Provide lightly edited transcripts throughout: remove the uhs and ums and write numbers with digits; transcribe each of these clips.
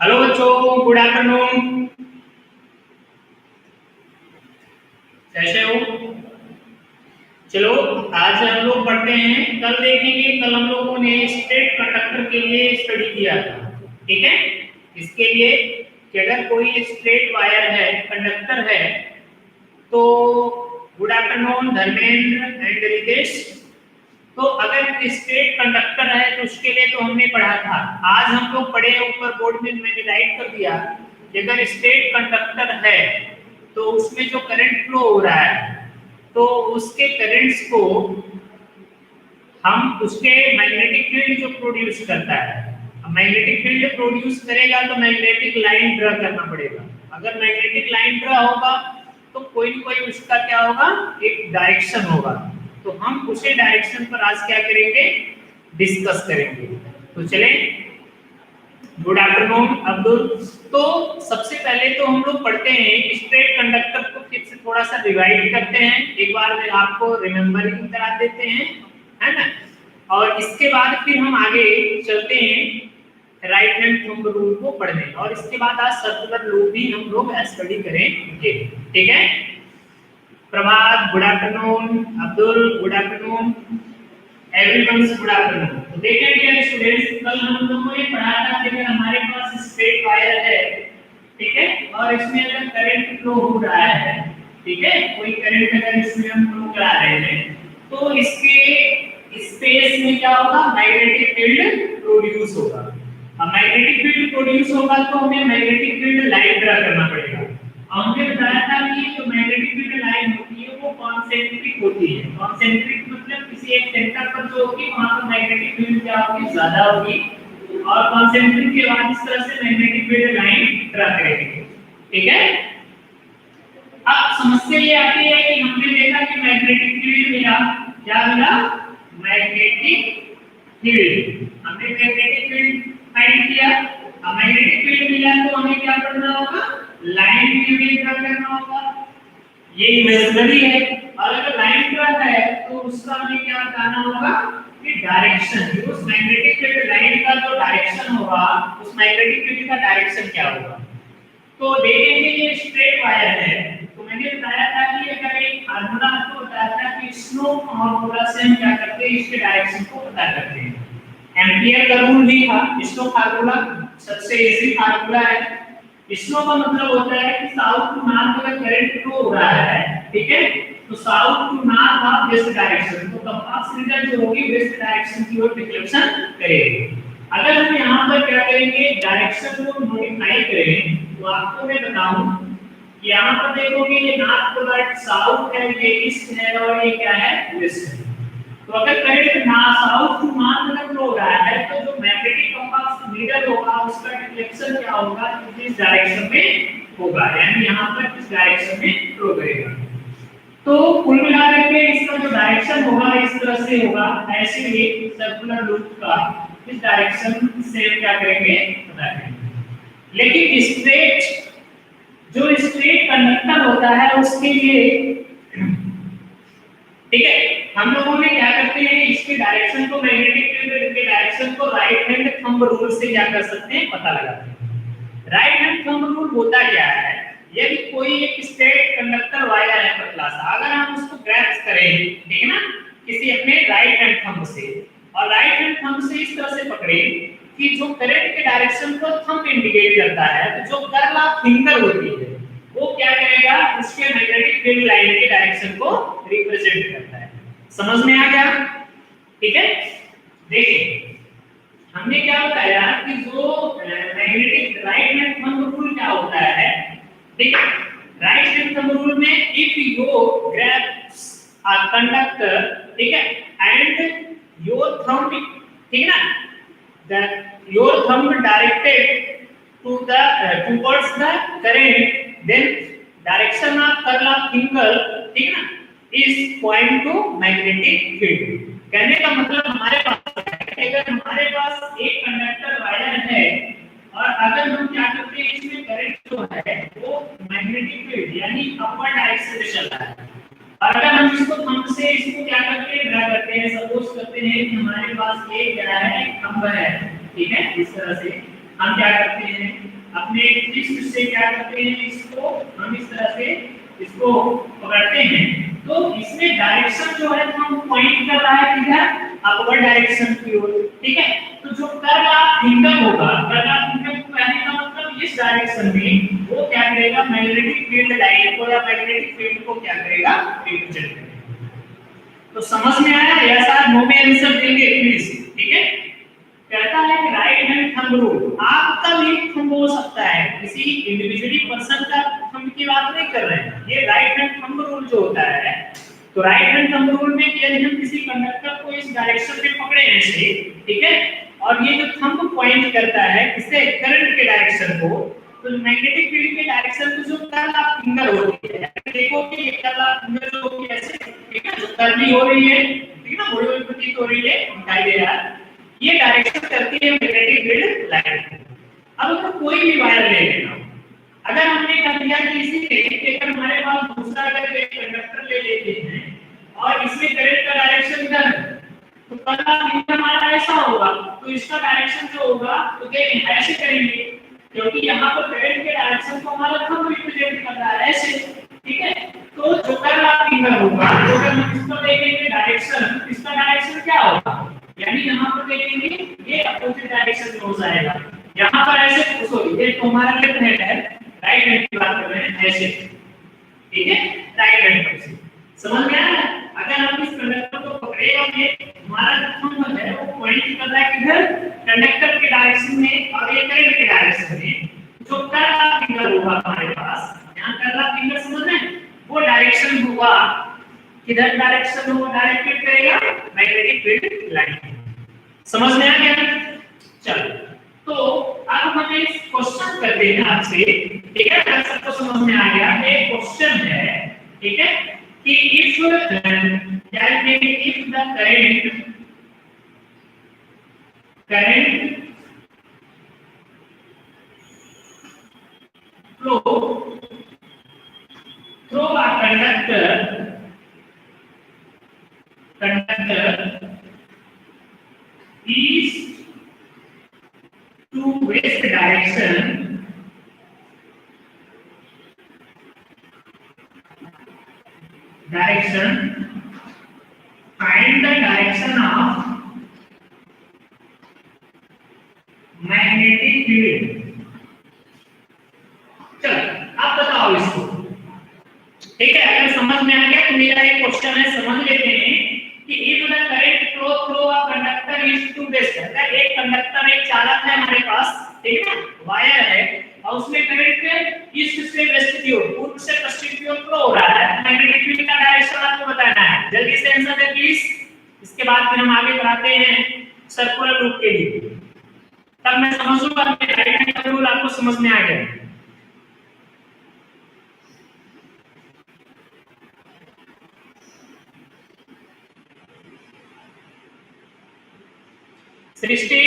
Hello बच्चों, good afternoon. कैसे हो? चलो, आज हम लोग पढ़ते हैं। कल देखेंगे, कल हम लोगों ने स्ट्रेट कंडक्टर के लिए स्टडी किया था। ठीक है, इसके लिए कि अगर कोई स्ट्रेट वायर है, कंडक्टर है, तो good afternoon Dharmendra and Ritesh. तो अगर स्ट्रेट कंडक्टर है तो उसके लिए तो हमने पढ़ा था। आज हम लोग पढ़े, ऊपर बोर्ड में मैंने राइट कर दिया कि अगर स्ट्रेट कंडक्टर है तो उसमें जो करंट फ्लो हो रहा है, तो उसके करंट्स को हम उसके मैग्नेटिक फील्ड जो प्रोड्यूस करता है, मैग्नेटिक फील्ड प्रोड्यूस करेगा तो मैग्नेटिक लाइन ड्रा करना पड़ेगा। अगर मैग्नेटिक लाइन ड्रा होगा तो कोई न कोई उसका क्या होगा, एक डायरेक्शन होगा। तो हम उसी डायरेक्शन पर आज क्या करेंगे, डिस्कस करेंगे। तो चले, गुड आफ्टरनून अब्दुल। तो सबसे पहले तो हम लोग पढ़ते हैं स्ट्रेट कंडक्टर को, फिर से थोड़ा सा रिवाइज करते हैं, एक बार में आपको रिमेम्बरिंग करा देते हैं, है ना। और इसके बाद फिर हम आगे चलते हैं राइट हैंड थंब रूल को पढ़ने, और इसके बाद आज सर्कुलर लूप भी हम लोग स्टडी करेंगे। ठीक है, Prabhat good afternoon, Abdul good afternoon, everyone good afternoon. तो देखिए डियर स्टूडेंट्स, कल हम लोगों ने पढ़ा था कि अगर हमारे पास स्ट्रेट वायर है, ठीक है, और इसमें अगर करंट फ्लो हो रहा है, ठीक है, कोई करंट अगर इसमें हम फ्लो करा रहे हैं, तो इसके स्पेस में क्या होगा, मैग्नेटिक फील्ड प्रोड्यूस होगा। अब मैग्नेटिक फील्ड प्रोड्यूस होगा तो हमें मैग्नेटिक फील्ड लाइन ड्रा करना पड़ेगा। हमने बताया था कि जो मैग्नेटिक फील्ड लाइन होती है वो कॉन्सेंट्रिक होती है। कॉन्सेंट्रिक मतलब किसी एक सेंटर पर जो होगी वहां पर मैग्नेटिक फील्ड क्या होगी, ज्यादा होगी, और कॉन्सेंट्रिक के बाद इस तरह से मैग्नेटिक फील्ड लाइन ड्रा करेंगे। ठीक है, अब समस्या ये आती है कि हमने देखा कि मैग्नेटिक फील्ड मिला, क्या मिला, मैग्नेटिक फील्ड। हमने मैग्नेटिक फील्ड फाइंड किया। अब मैग्नेटिक फील्ड मिला तो हमें क्या करना होगा, लाइन फील्ड ड्रा करना होगा। ये इमेजिनरी है, और अगर लाइन ड्रा है तो उसका हमें क्या बताना होगा कि डायरेक्शन, उस मैग्नेटिक फील्ड लाइन का जो डायरेक्शन होगा, उस मैग्नेटिक फील्ड का डायरेक्शन क्या होगा। तो देखेंगे ये स्ट्रेट वायर है, तो मैंने बताया था कि अगर एक फार्मूला आपको बताया था कि स्टोक्स फार्मूला से हम क्या करते हैं, इसके डायरेक्शन को पता करते हैं। एम्पियर का रूल भी था, स्टोक्स फार्मूला सबसे इजी फार्मूला है। स्टोक्स का मतलब होता है कि साउथ टू नॉर्थ अगर करंट फ्लो हो रहा है, ठीक है, तो south to north of west direction, तो कंपास रीजन जो होगी वेस्ट डायरेक्शन की ओर डिफ्लेक्शन करेगी। अगर हम यहाँ पर क्या करेंगे, डायरेक्शन को मॉडिफाई करें, तो आपको मैं बताऊं कि यहाँ पर देखोगे ये नॉर्थ पोलर साउथ है, ये ईस्ट है, और ये क्या है, वेस्ट है। तो अगर करंट ना साउथ टू नॉर्थ में फ्लो हो रहा है तो जो मैग्नेटिक कंपास नीडल होगा उसका डिफ्लेक्शन क्या होगा, इस डायरेक्शन में होगा, यानी यहाँ पर इस डायरेक्शन में फ्लो करेगा। तो कुल मिलाकर के इसका जो डायरेक्शन होगा इस तरह से होगा। ऐसे ही सर्कुलर लूप का इस डायरेक्शन से क्या करेंगे, पता करेंगे। लेकिन स्ट्रेट, जो स्ट्रेट कंडक्टर होता है उसके लिए, ठीक है, हम लोगों ने क्या करते हैं, इसके डायरेक्शन को, मैग्नेटिक फील्ड के डायरेक्शन को राइट हैंड थंब रूल से क्या कर सकते हैं, पता लगाते हैं। राइट हैंड थंब रूल होता क्या है, यदि कोई एक स्ट्रेट कंडक्टर वायर है पतला सा, अगर हम उसको ग्रैस्प करें, ठीक है ना, किसी अपने राइट हैंड थंब से, और राइट हैंड थंब से इस तरह से पकड़े कि जो करंट के डायरेक्शन को थंब इंडिकेट करता है, तो जो कर्ल ऑफ फिंगर होती है वो क्या करेगा, उसके मैग्नेटिक फील्ड लाइन के डायरेक्शन को रिप्रेजेंट करता है। समझ में आ गया? ठीक है, देखिए हमने क्या बताया कि जो magnetic right hand thumb rule क्या होता है, ठीक है, राइट हैंड थंब रूल में if you grabs a conductor, ठीक है, एंड योर थंब, ठीक है ना, that your thumb directed to the towards the current, then direction of curl of finger, ठीक है ना, is point to magnetic field। कहने का मतलब हमारे पास है, अगर हमारे पास एक कंडक्टर वायर है और अगर हम क्या करते हैं, इसमें करंट जो है वो मैग्नेटिक फील्ड यानी अपवर्ड डायरेक्शन में चल रहा है, और अगर हम इसको थंब से इसको क्या करते हैं, ड्रा करते हैं, सपोज करते हैं कि हमारे पास एक क्या है, थंब है, ठीक है, इस तरह से हम क्या करते हैं अपने फिक्स से क्या करते हैं इसको हम इस तरह से इसको पकड़ते हैं तो इसमें डायरेक्शन जो है हम पॉइंट कर रहा है किधर अपवर्ड डायरेक्शन की ओर ठीक है तो जो कर्ल ऑफ फिंगर होगा कर्ल ऑफ फिंगर को कहने का मतलब इस डायरेक्शन में वो क्या करेगा मैग्नेटिक फील्ड लाइन को या मैग्नेटिक फील्ड को क्या करेगा रिप्रेजेंट करेगा तो समझ में आया या शायद नो में आंसर देंगे प्लीज ठीक है कहता है कि राइट हैंड थंब रूल आपका भी थंब हो सकता है किसी इंडिविजुअली पर्सन का थंब की बात नहीं कर रहे हैं ये राइट हैंड थंब रूल जो होता है तो राइट हैंड थंब रूल में यदि हम किसी कंडक्टर को इस डायरेक्शन में पकड़े ऐसे ठीक है और ये जो थंब पॉइंट करता है किससे करंट के डायरेक्शन को तो मैग्नेटिक फील्ड के डायरेक्शन को जो कर्ल ऑफ फिंगर होती है देखो कि ये कर्ल ऑफ फिंगर जो होती है ऐसे ठीक है जो कर्ली हो रही है ठीक है ना बड़ी बड़ी प्रतीत हो रही है दिखाई दे रहा है ये डायरेक्शन करती है मैग्नेटिक फील्ड लाइन अब हम कोई भी वायर ले लेना अगर हमने कह दिया कि इसी में अगर हमारे पास दूसरा अगर एक कंडक्टर ले लेते हैं और इसमें करंट का डायरेक्शन इधर है तो पहला फिंगर हमारा ऐसा होगा तो इसका डायरेक्शन जो होगा तो देखें ऐसे करेंगे क्योंकि यहाँ पर करंट के डायरेक्शन को हमारा थंब रिप्रेजेंट कर रहा है ऐसे ठीक है तो जो कर्ल ऑफ फिंगर होगा तो अगर हम इसको देखेंगे डायरेक्शन इसका डायरेक्शन क्या होगा यानी यहाँ पर देखेंगे ये अपोजिट डायरेक्शन में हो जाएगा यहाँ पर ऐसे सॉरी ये तो हमारा लेफ्ट हैंड है राइट हैंड की बात कर रहे हैं ऐसे ठीक है राइट हैंड पर समझ में आया अगर हम इस कंडक्टर को पकड़े और ये हमारा थंब है वो पॉइंट कर रहा है किधर कंडक्टर के डायरेक्शन में और ये करंट के डायरेक्शन में जो कर्ल ऑफ फिंगर होगा हमारे पास यहाँ कर्ल ऑफ फिंगर समझ रहे हैं वो डायरेक्शन होगा किधर डायरेक्शन वो डायरेक्टेड करेगा मैग्नेटिक फील्ड लाइन समझ में आ गया चलो तो अब हम एक क्वेश्चन करते हैं आपसे ठीक है अगर सबको समझ में आ गया एक क्वेश्चन है ठीक है कि if the current flow through a conductor east to west direction find the direction of magnetic field चलो आप बताओ इसको ठीक है अगर समझ में आ गया तो मेरा एक क्वेश्चन है समझ लेते हैं कि if the current flow through a conductor east to west अगर एक कंडक्टर एक चालक है हमारे पास ठीक है वायर है और उसमें करंट ईस्ट से वेस्ट की ओर पूर्व से पश्चिम की ओर फ्लो हो रहा है मैग्नेटिक फील्ड का डायरेक्शन आपको बताना है जल्दी से आंसर दे प्लीज इसके बाद फिर हम आगे बढ़ाते हैं सर्कुलर लूप के लिए तब मैं समझूंगा कि राइट हैंड रूल आपको समझ में आ गया सृष्टि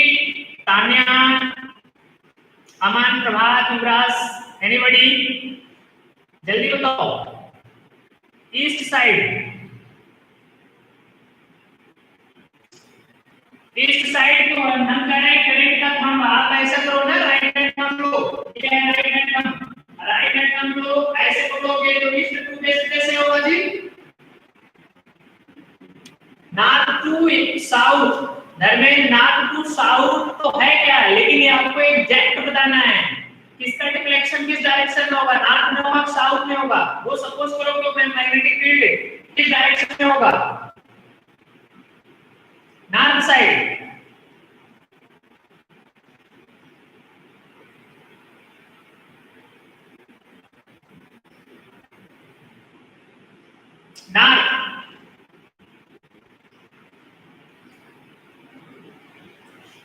तान्या अमन प्रभात युवराज एनीबॉडी जल्दी बताओ ईस्ट साइड क्यों हम कह रहे हैं करंट का थंब आप ऐसा करो ना राइट हैंड थंब लो ठीक है राइट हैंड थंब लो ऐसे पकड़ोगे तो ईस्ट टू वेस्ट कैसे होगा जी north to south Dharmendra north to south तो है क्या लेकिन ये आपको एग्जैक्ट बताना है किसका डिफ्लेक्शन किस डायरेक्शन में होगा नॉर्थ में होगा साउथ में होगा वो सपोज करो कि मैग्नेटिक फील्ड किस डायरेक्शन में होगा नॉर्थ साइड नॉर्थ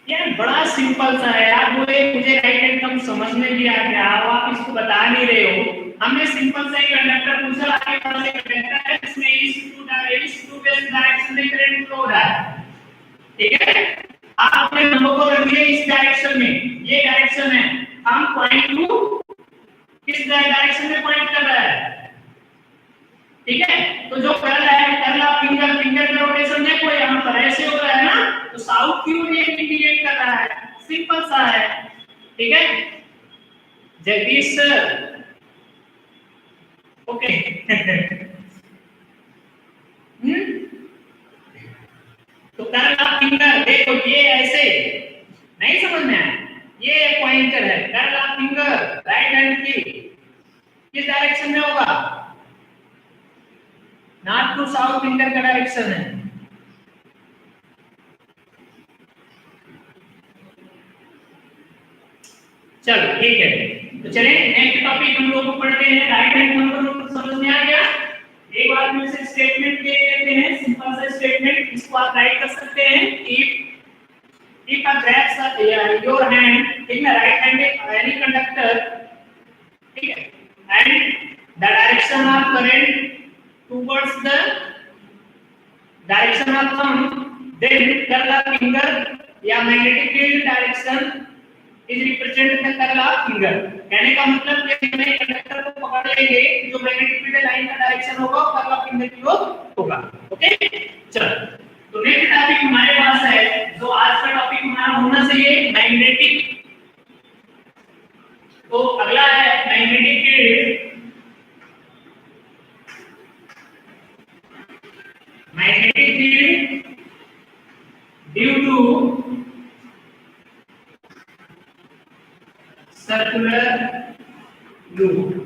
यार बड़ा सिंपल सा है यार मुझे राइट हैंड थंब समझ में भी आ गया आप इसको बता नहीं रहे हो हमने सिंपल सा एक कंडक्टर पूछा आगे वाला एक कंडक्टर है इसमें ईस्ट टू वेस्ट डायरेक्शन में करंट फ्लो हो रहा है ठीक है आप अपने नंबर को रख दिए इस डायरेक्शन में ये डायरेक्शन है हम पॉइंट टू किस डायरेक्शन में पॉइंट कर रहा है ठीक है तो जो कर रहा है पहला फिंगर का रोटेशन देखो यहां पर ऐसे हो रहा है ना तो साउथ की ओर ये इंडिकेट कर रहा है सिंपल सा है ठीक है जगदीश सर, ओके तो कर्ल ऑफ फिंगर देखो ये ऐसे नहीं समझ में आया, ये पॉइंटर है curl of finger right hand की किस डायरेक्शन में होगा, नॉर्थ टू साउथ फिंगर का डायरेक्शन है। चलो ठीक है, तो चलिए नेक्स्ट टॉपिक हम लोग पढ़ते हैं राइट हैंड नंबर समझ में आ गया। एक बार फिर से स्टेटमेंट दे देते हैं, सिंपल सा स्टेटमेंट, इसको आप राइट कर सकते हैं if a grabs your hand in the right hand any conductor, ठीक है, and the direction of current towards the direction of thumb, then curl of finger या magnetic field direction is represented the curl of finger। कहने का मतलब कि हमें conductor को पकड़ लेंगे, जो मैग्नेटिक फील्ड लाइन का डायरेक्शन होगा कर्ल ऑफ फिंगर की ओर होगा। ओके चलो, तो नेक्स्ट टॉपिक हमारे पास है, जो आज का टॉपिक हमारा होना चाहिए मैग्नेटिक। तो अगला है magnetic field. Magnetic field due to circular loop.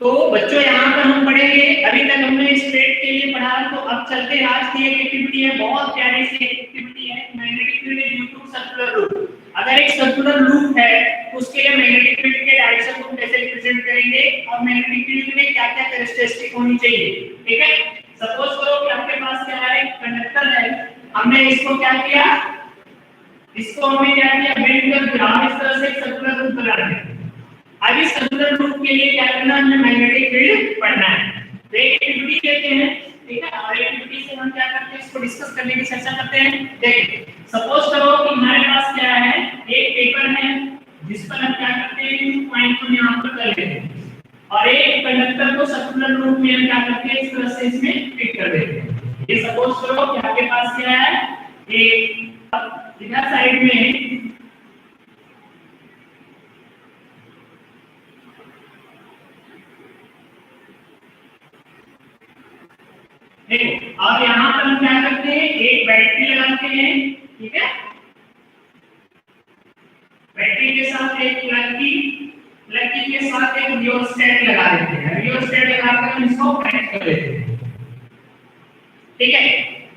तो बच्चों यहाँ पर हम पढ़ेंगे, अभी तक हमने स्ट्रेट के लिए पढ़ा, तो अब चलते हैं आज की एक एक्टिविटी है, बहुत प्यारी सी एक्टिविटी है magnetic field due to circular loop. अगर एक सर्कुलर लूप है तो उसके लिए मैग्नेटिक फील्ड के डायरेक्शन को कैसे रिप्रेजेंट करेंगे और मैग्नेटिक फील्ड में क्या क्या कैरेक्टरिस्टिक होनी चाहिए। ठीक है, सपोज करो कि आपके पास क्या है, कंडक्टर है, हमने इसको क्या किया, इसको हमने क्या किया, बेंड कर दिया, इस तरह से एक सर्कुलर लूप बना दिया। अब इस सर्कुलर लूप के लिए क्या करना है, हमें मैग्नेटिक फील्ड पढ़ना है। तो एक एक्टिविटी लेते हैं, ठीक है, और एक्टिविटी से हम क्या करते हैं, इसको डिस्कस करने की चर्चा करते हैं। देखिए सपोज करो कि हमारे पास क्या है, एक पेपर है जिस पर हम क्या करते हैं, पॉइंट को यहां पर कर लेते हैं, और एक कंडक्टर को सर्कुलर लूप में हम क्या करते हैं, इस तरह से इसमें फिट कर देते हैं। ये सपोज करो कि आपके पास क्या है, एक इधर साइड में और यहाँ पर हम क्या करते हैं, एक बैटरी लगाते हैं। ठीक है, बैटरी के साथ एक प्लग के साथ एक रियोस्टेट लगा देते हैं, रियोस्टेट लगाकर हम इसको कनेक्ट कर देते हैं। ठीक है,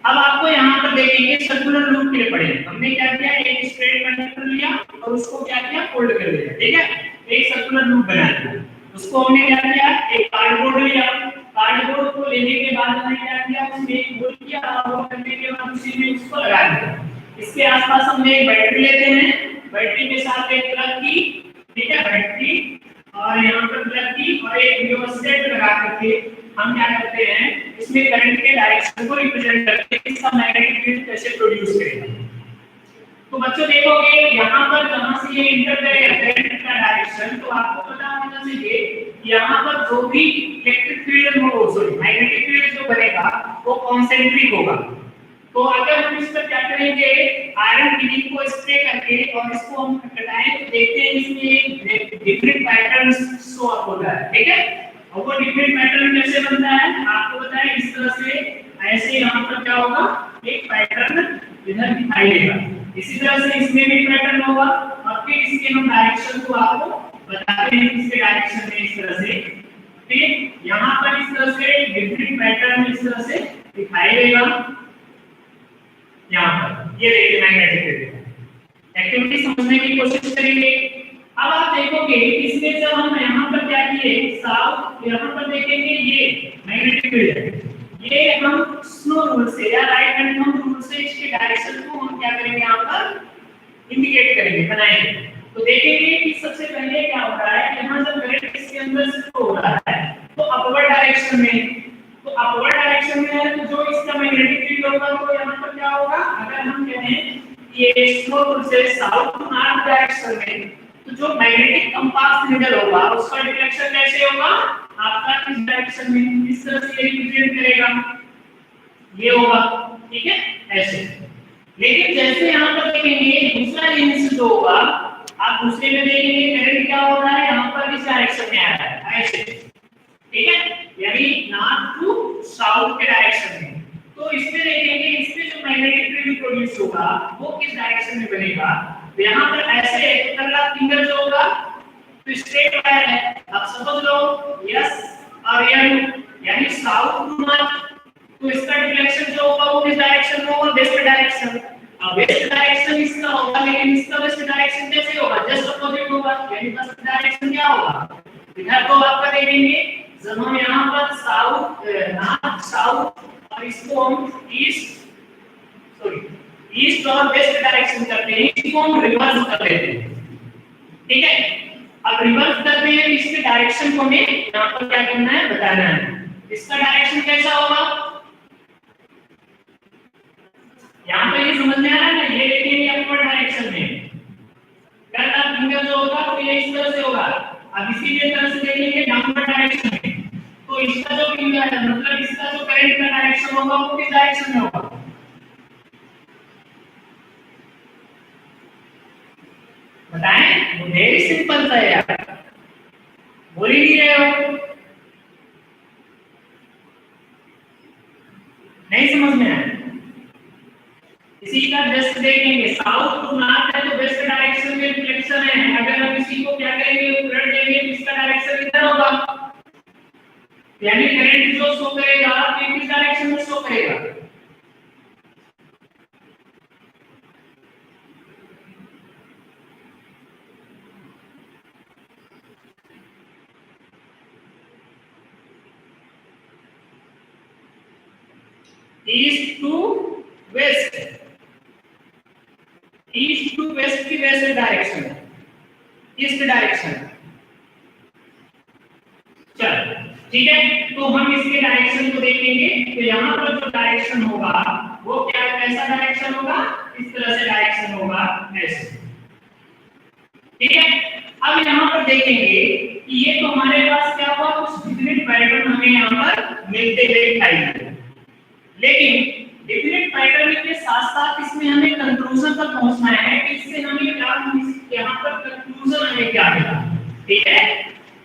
अब आपको यहाँ पर देखेंगे सर्कुलर लूप के लिए पड़ेगा, हमने क्या किया, एक स्ट्रेट कंडक्टर लिया और उसको क्या किया, फोल्ड कर दिया। ठीक है, एक सर्कुलर लूप बना दिया, उसको हमने क्या किया, एक कार्डबोर्ड लिया, कार्डबोर्ड को लेने के बाद हमने क्या किया, उसमें एक होल किया और होल करने के बाद उसी में इसको लगा दिया। इसके आसपास हमने एक बैटरी लेते हैं, बैटरी के साथ एक प्लग की, ठीक है, बैटरी और यहाँ पर प्लग की और एक रियोस्टेट लगा करके हम क्या करते हैं, इसमें करंट के डायरेक्शन को रिप्रेजेंट करते हैं, इसका मैग्नेटिक फील्ड कैसे प्रोड्यूस करेगा। तो बच्चों देखोगे यहाँ पर जहाँ से ये इंटर करेगा करंट का डायरेक्शन, तो आपको पता होना चाहिए यहाँ पर जो भी इलेक्ट्रिक फील्ड हो, सॉरी मैग्नेटिक फील्ड जो बनेगा वो कॉन्सेंट्रिक होगा। तो अगर हम इस पर क्या करेंगे, आयरन फिलिंग को स्प्रे करके और इसको हम हटाएं तो देखते हैं इसमें डिफरेंट पैटर्न्स शो अप होता है। ठीक है, और वो डिफरेंट पैटर्न कैसे बनता है आपको पता है, इस तरह से ऐसे यहाँ पर क्या होगा, एक पैटर्न इधर दिखाई देगा, इसी तरह से इसमें भी पैटर्न होगा और फिर इसके हम डायरेक्शन को आपको बताते हैं, इसके डायरेक्शन में इस तरह से, फिर यहाँ पर इस तरह से डिफरेंट पैटर्न इस तरह से दिखाई देगा। यहाँ पर ये देखिए मैग्नेटिक फील्ड एक्टिविटी समझने की कोशिश करेंगे। अब आप देखोगे इसमें जब हम यहाँ पर क्या किए, साउथ यहाँ पर देखेंगे ये मैग्नेटिक फील्ड है, ये हम स्नो रूल से या राइट हैंड थंब रूल से इसके डायरेक्शन को हम क्या करेंगे, यहाँ पर इंडिकेट करेंगे, बनाएंगे। तो देखेंगे कि सबसे पहले क्या हो रहा है, यहाँ जब करंट इसके अंदर से हो रहा है तो अपवर्ड डायरेक्शन में, तो अपवर्ड डायरेक्शन में है तो जो इसका मैग्नेटिक फील्ड होगा तो यहाँ पर क्या होगा, अगर हम कहें ये स्नो रूल से साउथ टू नॉर्थ डायरेक्शन में, तो जो मैग्नेटिक कंपास नीडल होगा उसका डिरेक्शन कैसे होगा, आपका इस डायरेक्शन में, इस तरह से रिप्रेजेंट करेगा, ये होगा। ठीक है, ऐसे। लेकिन जैसे यहाँ पर देखेंगे दूसरा लेंस जो होगा, आप दूसरे में देखेंगे करंट क्या हो रहा है, यहाँ पर इस डायरेक्शन में आ रहा है ऐसे, ठीक है, यानी नॉर्थ टू साउथ के डायरेक्शन में। तो इसमें देखेंगे इसमें जो मैग्नेटिक फील्ड प्रोड्यूस होगा वो किस डायरेक्शन में बनेगा, तो यहाँ पर ऐसे पकड़ा फिंगर जो होगा तो स्ट्रेट वायर है, अब समझ लो यस और एन यानी साउथ टू नॉर्थ, तो इसका डिरेक्शन जो होगा वो किस डायरेक्शन में होगा, वेस्ट डायरेक्शन। अब वेस्ट डायरेक्शन इसका होगा लेकिन इसका वेस्ट डायरेक्शन कैसे होगा, जस्ट अपोजिट होगा, यानी वेस्ट डायरेक्शन क्या होगा, इधर तो आपका देखेंगे जब हम यहाँ पर साउथ नॉर्थ साउथ और इसको हम ईस्ट और वेस्ट डायरेक्शन करते हैं, इसको हम रिवर्स कर देते हैं, ठीक है। अब रिवर्स करते हैं इसके डायरेक्शन को हमें यहाँ पर क्या करना है, बताना है। इसका डायरेक्शन कैसा होगा, यहाँ पे ये समझ में आ रहा है ना, ये देखिए अपवर्ड डायरेक्शन में करना फिंगर जो होगा तो ये इस तरह से होगा, अब इसी के तरह से देखेंगे डाउनवर्ड डायरेक्शन में, तो इसका जो फिंगर है मतलब इसका जो करंट का डायरेक्शन होगा वो किस डायरेक्शन में होगा, बताएं। वो वेरी सिंपल था यार, बोल ही नहीं रहे हो, नहीं समझ में आया। इसी का जस्ट देखेंगे साउथ टू नॉर्थ है तो वेस्ट डायरेक्शन में रिफ्लेक्शन है, अगर हम इसी को क्या करेंगे उलट देंगे तो इसका डायरेक्शन इधर होगा, यानी करंट जो शो करेगा वो किस डायरेक्शन में शो करेगा, east to west, east to west की वेस्ट डायरेक्शन, ईस्ट डायरेक्शन। चल ठीक है, तो हम इसके डायरेक्शन को देखेंगे, तो यहाँ पर जो डायरेक्शन होगा वो क्या कैसा डायरेक्शन होगा, इस तरह से डायरेक्शन होगा ऐसे, ठीक है। अब यहाँ पर देखेंगे कि ये तो हमारे पास क्या हुआ, कुछ डिफरेंट पैटर्न हमें यहाँ पर मिलते हुए दिखाई दे, लेकिन डिफरेंट पैटर्न के साथ-साथ इसमें हमें कंक्लूजन तक पहुंचना है कि इससे हमें क्या यहाँ पर कंक्लूजन हमें क्या मिला, ठीक है।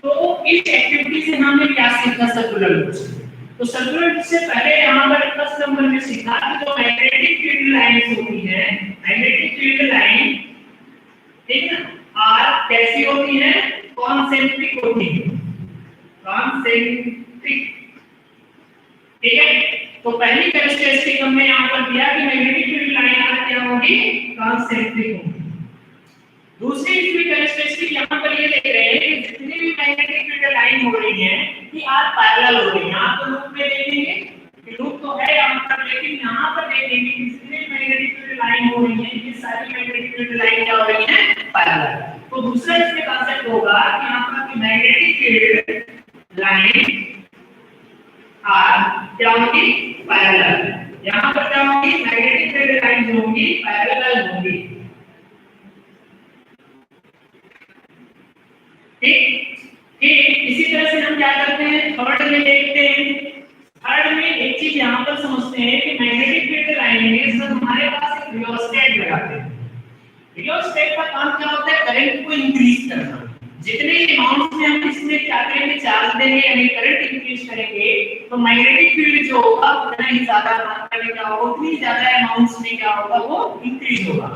तो इस एक्टिविटी से हमने क्या सीखा सर्कुलर लूप से, तो सर्कुलर लूप से पहले यहाँ पर फर्स्ट नंबर में सीखा कि जो मैग्नेटिक फील्ड लाइंस होती है, मैग्नेटिक फील्ड लाइन, ठीक है, आर कैसी होती है, कॉन्सेंट्रिक होती है, कॉन्सेंट्रिक, ठीक है। तो पहली कैरेक्टरिस्टिक हमने यहाँ पर दिया कि मैग्नेटिक फील्ड लाइन आर क्या होगी, कॉन्सेंट्रिक होगी। दूसरी इसकी कैरेक्टरिस्टिक यहाँ पर ये देख रहे हैं कि जितनी भी मैग्नेटिक फील्ड लाइन हो रही है कि आर पैरेलल हो रही है, यहाँ पर लूप में देखेंगे कि लूप तो है यहाँ पर, लेकिन यहाँ पर देखेंगे कि जितनी मैग्नेटिक फील्ड लाइन हो रही है ये सारी मैग्नेटिक फील्ड लाइन क्या हो रही है, पैरेलल। तो दूसरा इसमें कांसेप्ट होगा कि यहाँ पर मैग्नेटिक फील्ड लाइन आर क्या होगी, पैरेलल, यहाँ पर क्या होगी, मैग्नेटिक फील्ड लाइन जो होगी पैरेलल होगी, ठीक। इसी तरह से हम क्या करते हैं, थर्ड में देखते हैं, थर्ड में एक चीज यहाँ पर समझते हैं कि मैग्नेटिक फील्ड लाइन में सर हमारे पास एक रियोस्टेट लगाते हैं, रियोस्टेट का काम क्या होता है, करंट को इंक्रीज करना, जितने अमाउंट में हम इसमें क्या करेंगे चार्ज देंगे यानी करंट इंक्रीज करेंगे तो मैग्नेटिक फील्ड जो होगा उतना ही ज्यादा मात्रा में क्या होगा, उतनी ज्यादा अमाउंट्स में क्या होगा वो इंक्रीज होगा।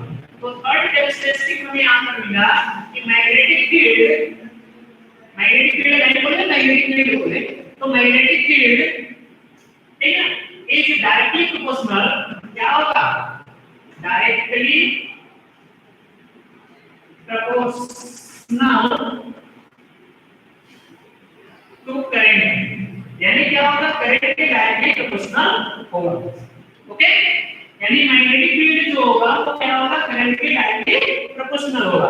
तो थर्ड कैरेक्टरिस्टिक हमें यहाँ पर मिला कि मैग्नेटिक फील्ड लाइन बोले, मैग्नेटिक फील्ड बोले, तो मैग्नेटिक फील्ड ठीक है इज डायरेक्टली प्रोपोर्शनल, क्या होगा, डायरेक्टली प्रोपोर्शनल टू करंट, यानी क्या होगा, करंट के डायरेक्टली प्रोपोर्शनल होगा, ओके। यानी मैग्नेटिक फील्ड जो होगा वो क्या होगा, करंट के डायरेक्टली प्रोपोर्शनल होगा।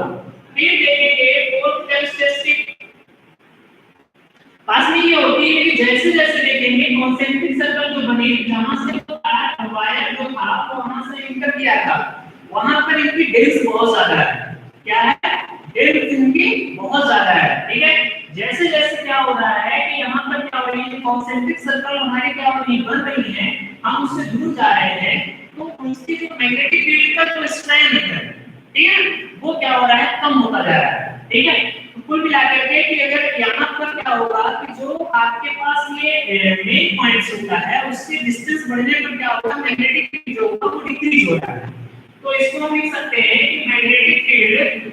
फिर देखेंगे फोर्थ कैरेक्टरिस्टिक पास में ये होती है कि जैसे जैसे देखेंगे कॉन्सेंट्रिक सर्कल जो बने, जहां से वायर जो था वो वहां से एंटर किया था, वहां पर इनकी डेंस बहुत ज्यादा है, क्या है, डेंस इनकी बहुत ज्यादा है, ठीक है। जैसे जैसे क्या हो रहा है कि यहाँ पर क्या हो रही है, कॉन्सेंट्रिक सर्कल हमारी क्या हो रही है, बन रही है, हम उससे दूर जा रहे हैं, तो उसकी जो मैग्नेटिक फील्ड का जो स्ट्रेंथ है, ठीक है, वो क्या हो रहा है, कम होता जा रहा है, ठीक है। तो कुल मिलाकर के कि अगर यहाँ पर क्या होगा कि जो आपके पास ये मेन पॉइंट्स होता है उससे डिस्टेंस बढ़ने पर क्या होगा, मैग्नेटिक फील्ड जो होगा वो डिक्रीज हो रहा है। तो इसको हम लिख सकते हैं कि magnetic field line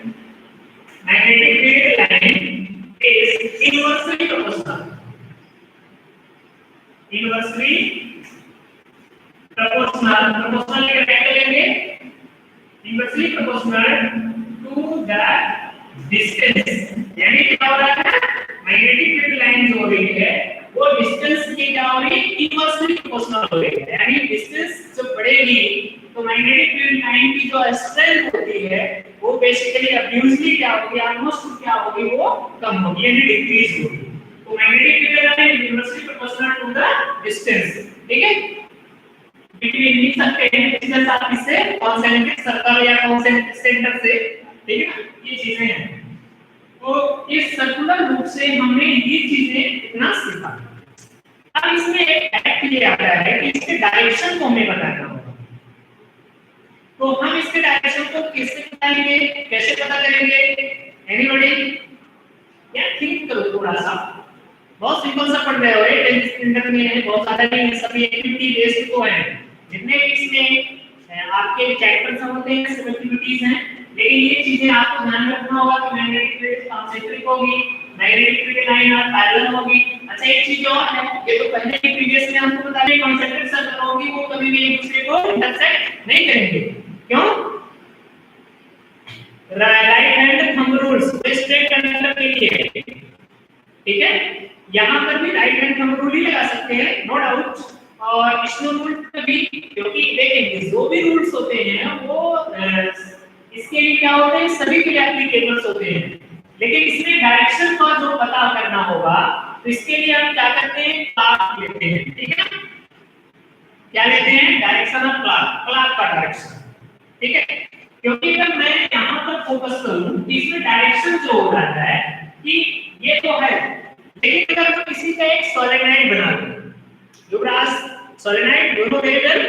is inversely proportional, inversely proportional के कैसे लेंगे, inversely proportional to the distance. यानी क्या हो रहा है, मैग्नेटिक फील्ड लाइन जो हो रही है वो डिस्टेंस की क्या हो रही है, इनवर्सली प्रोपोर्शनल हो रही है। यानी डिस्टेंस जब बढ़ेगी तो मैग्नेटिक फील्ड लाइन की जो स्ट्रेंथ होती है वो बेसिकली ऑब्वियसली क्या होगी, ऑलमोस्ट क्या होगी, वो कम होगी यानी डिक्रीज होगी। तो magnetic field line inversely proportional to the distance, ठीक है। बिटवीन लिख सकते हैं डिस्टेंस आप इससे कॉन्सेंट्रिक सर्कल या कॉन्सेंट्रिक सेंटर से, ठीक है ना, ये चीजें हैं। तो इस सर्कुलर रूप से हमने ये चीजें इतना सीखा। अब इसमें एक फैक्ट ये आता है कि इसके डायरेक्शन को हमें बताना होगा। तो हम इसके डायरेक्शन को कैसे बताएंगे, कैसे पता करेंगे, एनीबॉडी या थिंक करो थोड़ा सा। बहुत सिंपल सा पढ़ रहे हो, 10th स्टैंडर्ड में है, बहुत ज्यादा नहीं है, सभी एक्टिविटी बेस्ड तो है। जितने भी इसमें आपके चैप्टर्स होते हैं सब एक्टिविटीज हैं, लेकिन ये चीजें आपको ध्यान रखना होगा कि मैग्नेटिक फील्ड कॉन्सेंट्रिक होगी, मैग्नेटिक फील्ड लाइन और पैरेलल होगी। अच्छा एक चीज और है, ये तो पहले ही प्रीवियस में हमको बता दें, कॉन्सेंट्रिक सर्कल होगी वो कभी भी एक दूसरे को इंटरसेक्ट नहीं करेंगे। क्यों? Right hand thumb rules straight conductor के लिए, ठीक है। यहां पर भी राइट हैंड थंब रूल ही लगा सकते हैं, नो डाउट। और स्नो रूल भी, क्योंकि देखेंगे जो भी रूल्स होते हैं वो इसके लिए क्या होते हैं, सभी के लिए एप्लीकेबल्स होते हैं, लेकिन इसमें डायरेक्शन का जो पता करना होगा तो इसके लिए हम क्या करते हैं, क्लॉक लेते हैं, ठीक है। क्या लेते हैं, डायरेक्शन ऑफ क्लॉक, क्लॉक का डायरेक्शन, ठीक है। क्योंकि अगर मैं यहां पर फोकस करूं इसमें डायरेक्शन जो हो रहा है कि ये तो है, लेकिन अगर मैं किसी का एक सोलेनॉइड बना दूं, युवराज सोलेनॉइड दोनों वेरिएबल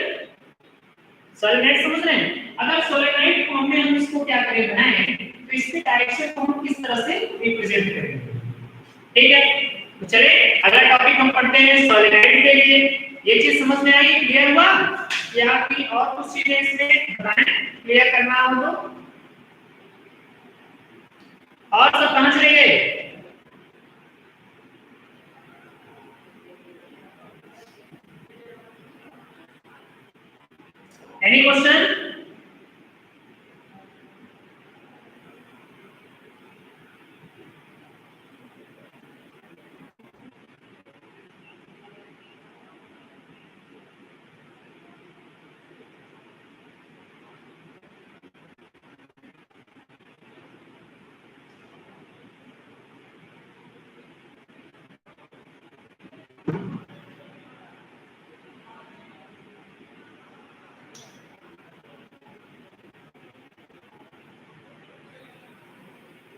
सोलेनॉइड समझ रहे हैं, अगर सोलेनॉइड फॉर्म में हम इसको क्या करें, बनाएं, तो इसके डायरेक्शन को हम किस तरह से रिप्रेजेंट करेंगे, ठीक है। तो चलिए अगला टॉपिक हम पढ़ते हैं सोलेनॉइड के लिए। ये चीज समझ में आई, क्लियर हुआ? या आपकी और कुछ चीजें इसमें बताएं, क्लियर करना हो तो। और सब कहां चले गए? Any question?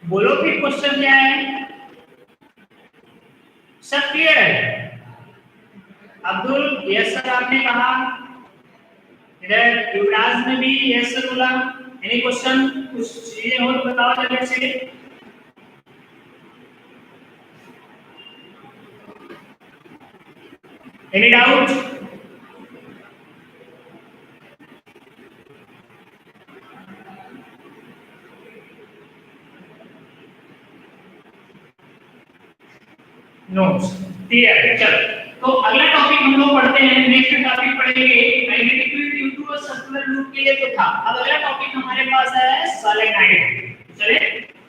बोलो फिर क्वेश्चन क्या है? सब क्लियर है? अब्दुल यस सर आपने कहा, इधर युवराज ने भी यस सर बोला। एनी क्वेश्चन, कुछ चीजें और बताओ जल्दी से। Any doubt? नो क्लियर है। चलो तो अगला टॉपिक हम लोग पढ़ते हैं, नेक्स्ट टॉपिक पढ़ेंगे magnetic field due to a circular loop के लिए तो था। अब अगला टॉपिक हमारे पास है सोलेनॉइड। चलिए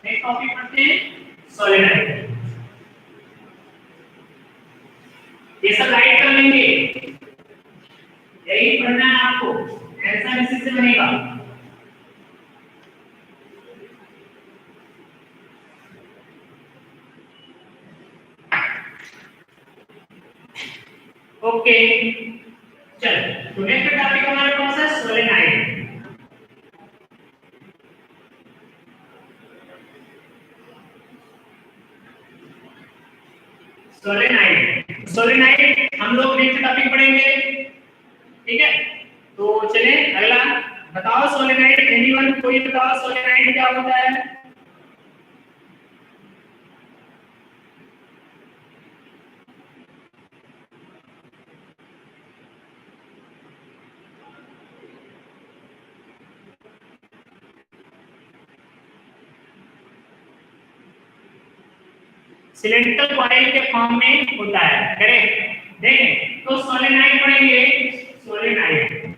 नेक्स्ट टॉपिक पढ़ते हैं सोलेनॉइड। ये सब राइट कर लेंगे, यही पढ़ना है आपको, ऐसा इसी से बनेगा। ओके चल, तो नेक्स्ट टॉपिक हमारे पास है सोलेनॉइड। सोलेनॉइड हम लोग नेक्स्ट टॉपिक पढ़ेंगे, ठीक है। तो चले अगला बताओ सोलेनोइड, एनीवन कोई बताओ सोलेनोइड क्या होता है? सिलेंड्रिकल कॉइल के फॉर्म में होता है, करेक्ट। देखें तो सोलेनोइड पढ़ेंगे, सोलेनोइड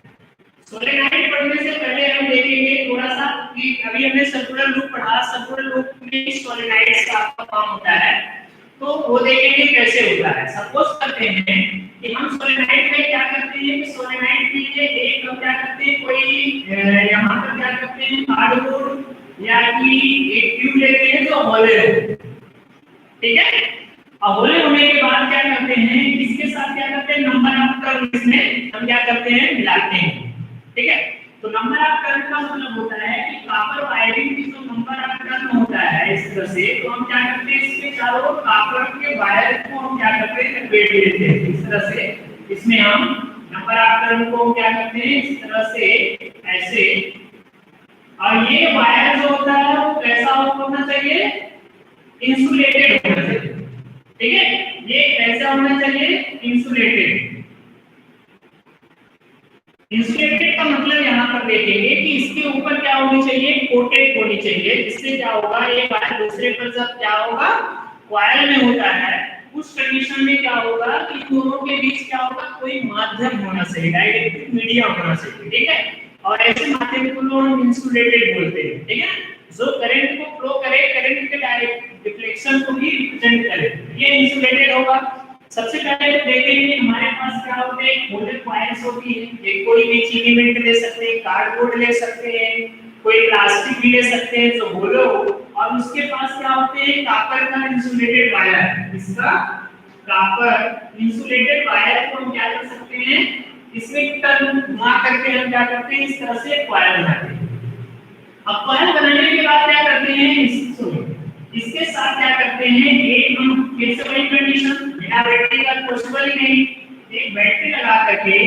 सोलेनोइड पढ़ने से पहले हम देखेंगे थोड़ा सा कि अभी हमने सर्कुलर लूप पढ़ा, सर्कुलर लूप में सोलेनोइड का फॉर्म होता है, तो वो देखेंगे कैसे होता है। सपोज करते हैं कि हम सोलेनोइड में क्या करते हैं कि सोलेनोइड के लिए एक हम क्या करते हैं, कोई यहाँ पर क्या करते हैं कार्डबोर्ड या कि एक ट्यूब लेते हैं जो होले हो, ठीक है। अब होले होने के बाद क्या करते हैं, इसके साथ क्या करते हैं नंबर ऑफ टर्न इसमें हम क्या करते हैं मिलाते हैं, ठीक है। तो नंबर ऑफ टर्न का मतलब होता है कि कॉपर वायरिंग की जो नंबर ऑफ टर्न होता है इस तरह से, तो हम क्या करते हैं इसके चारों ओर कॉपर के वायर को हम क्या करते हैं लपेट देते हैं इस तरह से। इसमें हम नंबर ऑफ टर्न को क्या करते हैं इस तरह से ऐसे, और ये वायर जो होता है वो कैसा होना चाहिए, इंसुलेटेड होना चाहिए, ठीक है। ये कैसा होना चाहिए, इंसुलेटेड। इंसुलेटेड का मतलब यहाँ पर देखेंगे कि इसके ऊपर क्या होनी चाहिए, कोटेड होनी चाहिए, जिससे क्या होगा ये वायर दूसरे पर जब क्या होगा कॉइल में होता है, उस कंडीशन में क्या होगा कि दोनों के बीच क्या होगा कोई माध्यम होना चाहिए, डाइलेक्ट्रिक मीडियम होना चाहिए, ठीक है। और ऐसे माध्यम को हम इंसुलेटेड बोलते हैं, ठीक है। जो करंट को फ्लो करे, करंट के डायरेक्ट डिफ्लेक्शन को भी रिप्रेजेंट करे, ये इंसुलेटेड होगा। सबसे पहले देखेंगे हमारे पास क्या होते हैं, मोल्डेड कॉइल्स होती है, एक कोई भी चीनी मिंट ले सकते हैं, कार्डबोर्ड ले सकते हैं, कोई प्लास्टिक भी ले सकते हैं जो होलो, और उसके पास क्या होते हैं कॉपर का इंसुलेटेड वायर, इसका कॉपर इंसुलेटेड वायर को हम क्या कर सकते हैं इसमें टर्न घुमा करके हम क्या करते हैं इस तरह से कॉइल बनाते हैं। अब कॉइल बनाने के बाद क्या करते हैं, इसके साथ क्या करते हैं, एक हम फिर से वही कंडीशन, बिना बैटरी का पॉसिबल ही नहीं, एक बैटरी लगा करके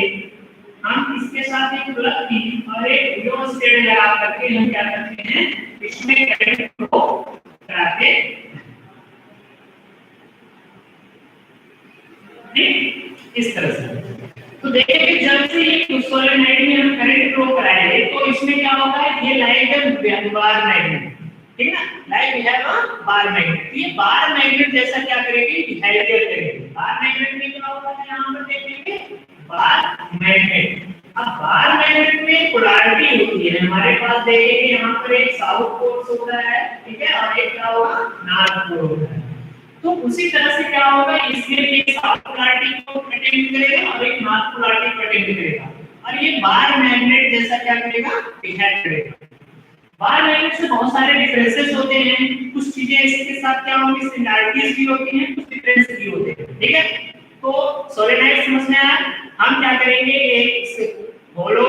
हम इसके साथ एक प्लग की और एक रियोस्टेट लगा करके हम क्या करते हैं इसमें करंट को कराते हैं, इस तरह से। तो देखिए जब से ये सोलेनोइड में हम करंट फ्लो कराएंगे तो इसमें क्या होगा, ये लाइक बार मैग्नेट, ठीक है ना, like we have a bar magnet. ये बार मैग्नेट जैसा क्या करेगी, बिहेवियर करेगी। बार मैग्नेट में क्या होता है, यहां पर देखेंगे बार मैग्नेट। अब बार मैग्नेट में पोलैरिटी होती है, हमारे पास देखेंगे यहां पर एक साउथ पोल होता है, ठीक है, और एक क्या होगा नॉर्थ पोल होता है। तो उसी तरह से क्या होगा, इसमें एक साउथ पोलैरिटी को अटेंड करेगा और एक नॉर्थ पोलैरिटी को अटेंड करेगा, और ये बार मैग्नेट जैसा क्या करेगा, बिहेव करेगा। बार मैग्नेट से बहुत सारे डिफरेंसेस होते हैं, कुछ चीजें इसके साथ क्या होंगी, सिमिलरिटीज भी होती हैं, कुछ डिफरेंसेस भी होते हैं, ठीक है। तो सोलेनोइड समझ में आया। हम क्या करेंगे, एक होलो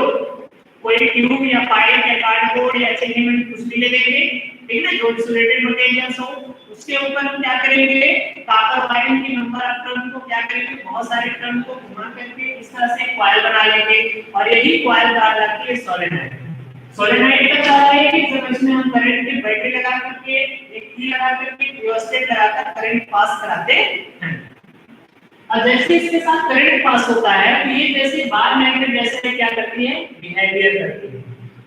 कोई ट्यूब या पाइप या कार्डबोर्ड या चीनी मिंट कुछ भी ले लेंगे, ठीक है ना, जो इंसुलेटेड मटेरियल्स हो, उसके ऊपर हम क्या करेंगे कॉपर वायरिंग की नंबर ऑफ टर्न को क्या करेंगे, बहुत सारे टर्न को घुमा करके इस तरह से कॉइल बना लेंगे, और यही कॉइल कहा जाती है सोलेनोइड। सोलेनोइड का क्या है कि जब इसमें हम करंट की बैटरी लगा करके एक की लगा करके रियोस्टेट लगाकर करंट पास कराते हैं, और जैसे इसके साथ करंट पास होता है तो ये जैसे बार मैग्नेट जैसे क्या करती है, बिहेवियर करती है।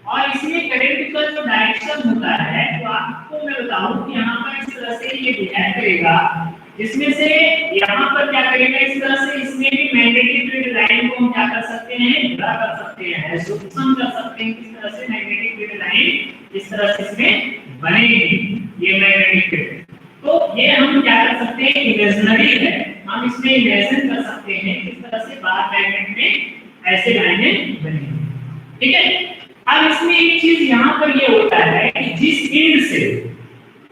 और इसमें करंट का जो डायरेक्शन होता है, तो आपको मैं बताऊं कि यहाँ पर इस तरह से ये बिहेव करेगा, जिसमें से यहाँ पर क्या करेगा इस तरह से, इसमें भी मैग्नेटिक फील्ड लाइन को हम क्या कर सकते हैं, जुड़ा कर सकते हैं, सूक्ष्म कर सकते हैं, किस तरह से मैग्नेटिक फील्ड लाइन इस तरह से इसमें बनेगी ये मैग्नेटिक फील्ड। तो ये हम क्या कर सकते हैं, इमेजिनरी है, हम इसमें इमेजिन कर सकते हैं किस तरह से बार मैग्नेट में ऐसे लाइनें बनेंगी, ठीक है। अब इसमें एक चीज यहाँ पर ये होता है कि जिस फील्ड से,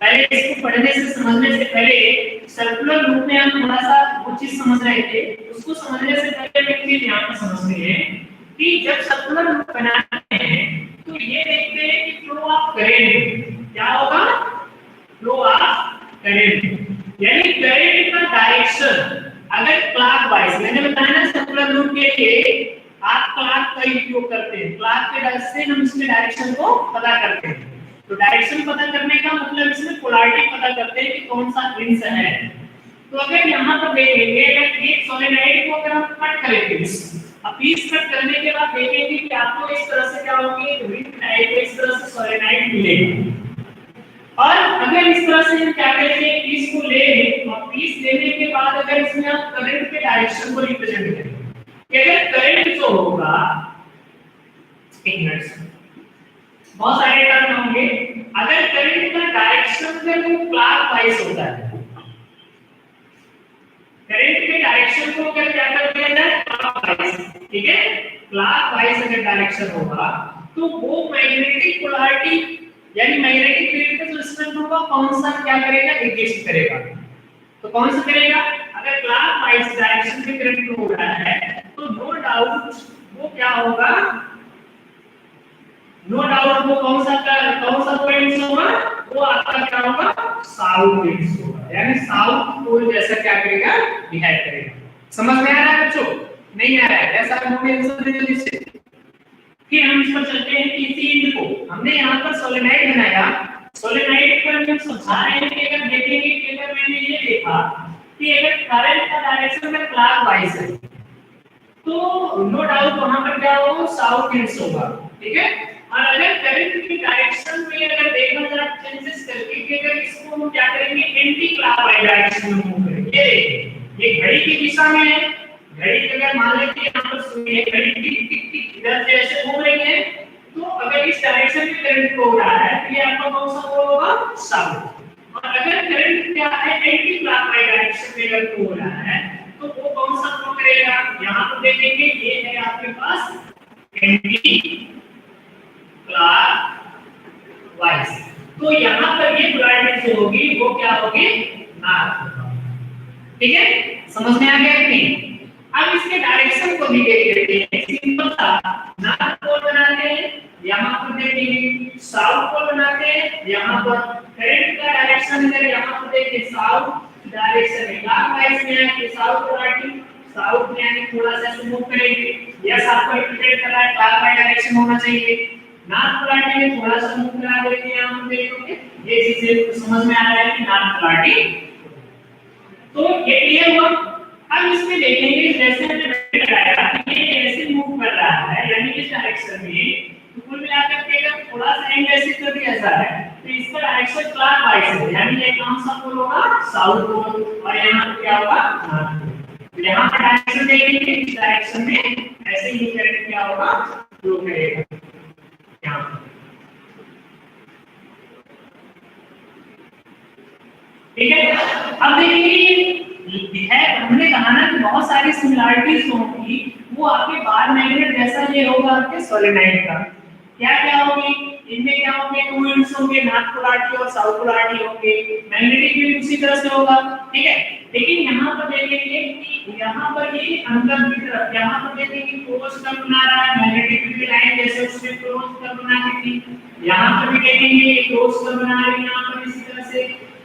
पहले इसको पढ़ने से समझने से पहले सर्कुलर लूप में हम थोड़ा सा वो चीज समझ रहे थे, उसको समझने से पहले एक चीज यहाँ पर समझते हैं कि जब सर्कुलर लूप बनाते हैं तो ये देखते हैं कि फ्लो ऑफ करंट क्या होगा, फ्लो ऑफ करंट, यानी करंट का डायरेक्शन अगर क्लॉकवाइज, मैंने बताया ना सर्कुलर लूप के लिए आप क्लॉक का उपयोग करते हैं, क्लॉक के वजह से हम इसके डायरेक्शन को पता करते हैं। तो डायरेक्शन पता करने का मतलब इसमें पोलैरिटी पता करते हैं कि कौन सा इंच है। तो अगर यहाँ पर देखेंगे, अगर एक सोलेनोइड को अगर हम कट करेंगे, अब पीस कट करने के बाद देखेंगे कि आपको इस तरह से क्या होगी, एक रिंग टाइप इस तरह से सोलेनोइड मिलेगा। और अगर इस तरह से हम क्या करेंगे, पीस को ले लें और पीस लेने के बाद अगर इसमें आप करंट के डायरेक्शन को रिप्रेजेंट करें कि अगर करंट जो होगा, एक मिनट, बहुत सारे टर्म होंगे, अगर करंट का डायरेक्शन अगर वो क्लॉकवाइज होता है, करंट के डायरेक्शन को अगर क्या कर दिया जाए, क्लॉकवाइज, ठीक है, क्लॉकवाइज अगर डायरेक्शन होगा तो वो मैग्नेटिक पोलैरिटी यानी मैग्नेटिक फील्ड का जो स्ट्रेंथ होगा कौन सा क्या करेगा, एग्जिस्ट करेगा। तो कौन सा करेगा, अगर क्लॉकवाइज डायरेक्शन में करंट फ्लो हो रहा है तो नो डाउट वो क्या होगा, नो डाउट वो कौन सा पॉइंट होगा, वो आपका क्या होगा, साउथ विंड्स होगा, यानी साउथ पोल जैसा क्या करेगा, बिहेव करेगा। समझ में आ रहा है बच्चों, नहीं आ रहा है, ऐसा हम आंसर दे दीजिए। फिर हम इस पर चलते हैं कि इसी इंड को हमने यहाँ पर सोलेनोइड बनाया, सोलेनोइड पर हम समझा रहे हैं कि अगर देखेंगे कि अगर मैंने ये देखा कि अगर करंट का डायरेक्शन में क्लॉकवाइज है तो नो डाउट वहां पर क्या होगा, साउथ विंड्स होगा, ठीक है। और अगर करंट की डायरेक्शन में अगर देखना जरा चेंजेस करके कि अगर इसको हम क्या करेंगे, एंटी क्लॉकवाइज डायरेक्शन में मूव करेंगे, ये घड़ी की दिशा में है, घड़ी अगर मान लेते हैं यहाँ पर सुनिए घड़ी टिक टिक टिक इधर से ऐसे घूम रही है, तो अगर इस डायरेक्शन में करंट फ्लो हो रहा है तो ये आपका कौन सा पोल होगा, साउथ। और अगर करंट क्या है, एंटी क्लॉकवाइज डायरेक्शन में अगर फ्लो हो रहा है तो वो कौन सा फ्लो करेगा, यहाँ पर देखेंगे ये है आपके पास एंटी क्लॉकवाइज, तो यहाँ पर ये पोलैरिटी जो होगी वो क्या होगी, नॉर्थ, ठीक है। समझ में आ गया कि नहीं। अब इसके डायरेक्शन को भी देख लेते हैं, सिंपल सा, नॉर्थ पोल बनाते हैं, यहाँ पर देखेंगे साउथ पोल बनाते हैं, यहाँ पर करंट का डायरेक्शन अगर यहाँ पर देखें साउथ डायरेक्शन है, क्लॉकवाइज में है कि साउथ पोलैरिटी साउथ में यानी थोड़ा सा मूव करेंगे, यस आपको इंडिकेट कर रहा है क्लॉकवाइज डायरेक्शन होना चाहिए, नॉर्थ पोलैरिटी में थोड़ा सा मूव करा देते हैं, हम देखोगे ये चीजें समझ में आ रहा है कि नॉर्थ पोलैरिटी, तो ये क्लियर हुआ। अब इसमें देखेंगे जैसे मैंने बताया कि ये ऐसे मूव कर रहा है यानी इस डायरेक्शन में, तो कुल मिलाकर के अगर थोड़ा सा एंगल ऐसे कर दिया जाए तो इसका डायरेक्शन क्लॉकवाइज है, यानी ये कौन सा पोल होगा, साउथ पोल, और यहाँ पर क्या होगा, नॉर्थ पोल। तो यहाँ पर डायरेक्शन देखेंगे, इस डायरेक्शन में ऐसे ही करंट क्या होगा, फ्लो करेगा यहाँ पर, ठीक है। अब देखिए है, हमने कहा ना कि बहुत सारी सिमिलरिटीज होंगी, वो आपके बार मैग्नेट जैसा ये होगा आपके सोलेनोइड का, क्या क्या होगी इनमें, क्या होंगे, टू इंड्स होंगे, नॉर्थ पोलैरिटी और साउथ पोलैरिटी होंगे, मैग्नेटिक फील्ड उसी तरह से होगा, ठीक है। लेकिन यहाँ पर देखेंगे कि यहाँ पर ये अंदर की तरफ, यहाँ पर देखेंगे क्लोज कर बना रहा है, मैग्नेटिक फील्ड लाइन जैसे उसने क्लोज कर बना दी थी, यहाँ पर भी देखेंगे क्लोज कर बना रही है, यहाँ पर इसी तरह से,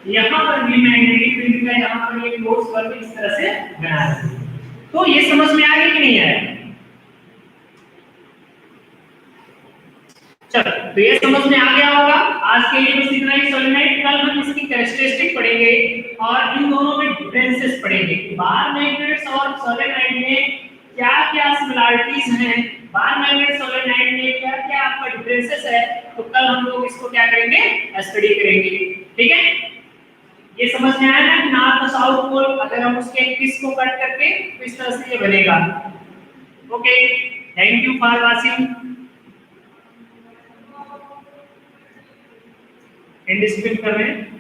यहाँ पर भी मैग्नेटिक फील्ड का यहाँ पर ये क्लोज कर्व इस तरह से बना है। तो ये समझ में आ गया कि नहीं आया, चलो तो ये समझ में आ गया होगा। आज के लिए बस इतना ही सोलेनोइड, कल हम इसकी कैरेक्टरिस्टिक पढ़ेंगे और इन दोनों में डिफरेंसेस पढ़ेंगे, बार मैग्नेट्स और सोलेनोइड में क्या क्या सिमिलरिटीज हैं, बार मैग्नेट सोलेनोइड में क्या क्या आपका डिफरेंसेस है, तो कल हम लोग इसको क्या करेंगे, स्टडी करेंगे, ठीक है। ये समझ में आया ना, नॉर्थ साउथ पोल अगर हम उसके किस को कट करके तो इस तरह से ये बनेगा। Okay, thank you for watching, and screen कर रहे हैं।